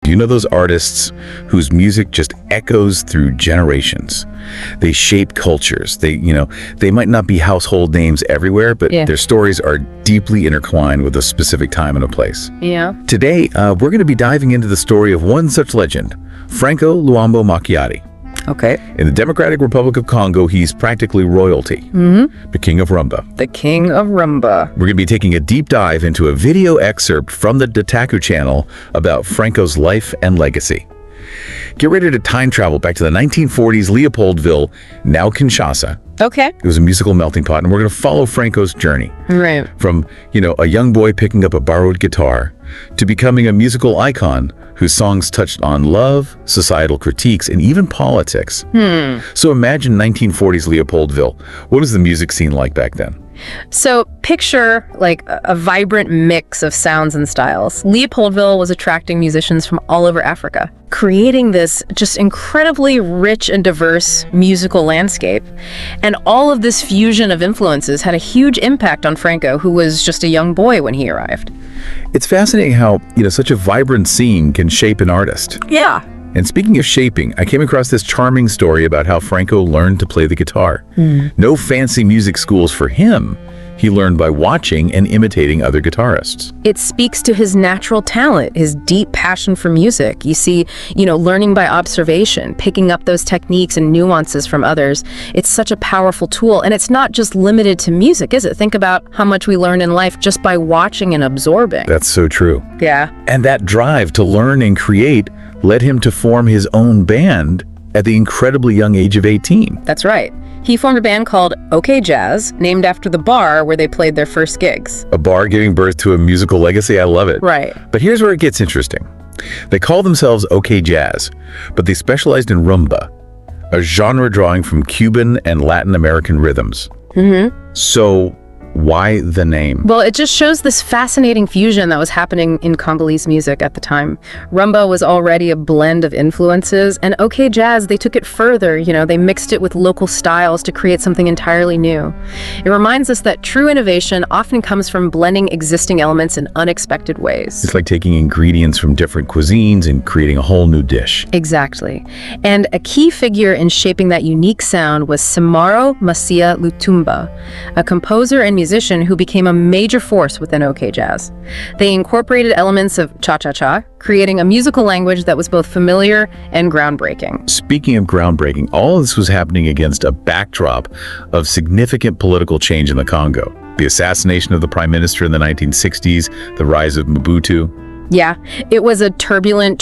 You know those artists whose music just echoes through generations? They shape cultures. They might not be household names everywhere, but their stories are deeply intertwined with a specific time and a place. Yeah. Today, we're going to be diving into the story of one such legend, Franco Luambo Makiadi. Okay. In the Democratic Republic of Congo, he's practically royalty, the king of Rhumba. The king of Rhumba. We're going to be taking a deep dive into a video excerpt from the Daateku channel about Franco's life and legacy. Get ready to time travel back to the 1940s Leopoldville, now Kinshasa. Okay. It was a musical melting pot, and we're going to follow Franco's journey. Right. From, a young boy picking up a borrowed guitar to becoming a musical icon whose songs touched on love, societal critiques, and even politics. So imagine 1940s Leopoldville. What was the music scene like back then? So picture like a vibrant mix of sounds and styles. Leopoldville was attracting musicians from all over Africa, creating this just incredibly rich and diverse musical landscape. And all of this fusion of influences had a huge impact on Franco, who was just a young boy when he arrived. It's fascinating how, such a vibrant scene can shape an artist. Yeah. And speaking of shaping, I came across this charming story about how Franco learned to play the guitar. No fancy music schools for him. He learned by watching and imitating other guitarists. It speaks to his natural talent, his deep passion for music. You see, learning by observation, picking up those techniques and nuances from others. It's such a powerful tool, and it's not just limited to music, is it? Think about how much we learn in life just by watching and absorbing. That's so true. Yeah. And that drive to learn and create led him to form his own band at the incredibly young age of 18. That's right. He formed a band called OK Jazz, named after the bar where they played their first gigs. A bar giving birth to a musical legacy. I love it. Right. But here's where it gets interesting. They call themselves OK Jazz, but they specialized in Rhumba, a genre drawing from Cuban and Latin American rhythms. So why the name? Well, it just shows this fascinating fusion that was happening in Congolese music at the time. Rhumba was already a blend of influences, and OK Jazz, they took it further. They mixed it with local styles to create something entirely new. It reminds us that true innovation often comes from blending existing elements in unexpected ways. It's like taking ingredients from different cuisines and creating a whole new dish. Exactly. And a key figure in shaping that unique sound was Simaro Masia Lutumba, a composer and musician who became a major force within OK Jazz. They incorporated elements of cha-cha-cha, creating a musical language that was both familiar and groundbreaking. Speaking of groundbreaking, all of this was happening against a backdrop of significant political change in the Congo. The assassination of the prime minister in the 1960s, the rise of Mobutu. Yeah, it was a turbulent